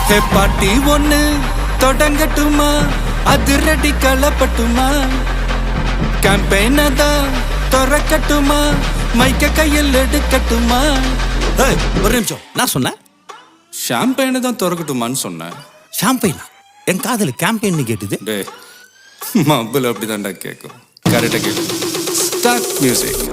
ஹே பாட்டி ஒண்ணு தொடங்கட்டுமா, அதிரடி களப்பட்டுமா, கேம்பெயின தான் திறக்கட்டுமா, மைக்க கையில் எடுக்கட்டுமா. ஒரு நிமிஷம், நான் சொன்னேன் ஷாம்பெயினை தான் திறக்கட்டுமான்னு சொன்னேன். ஷாம்பெயினா? என் காதல் கேம்பெயின் கேட்டுது. டே மப்பிள் அப்படிதான்டா கேட்கும். கரெக்டாக கேட்கும். Start music.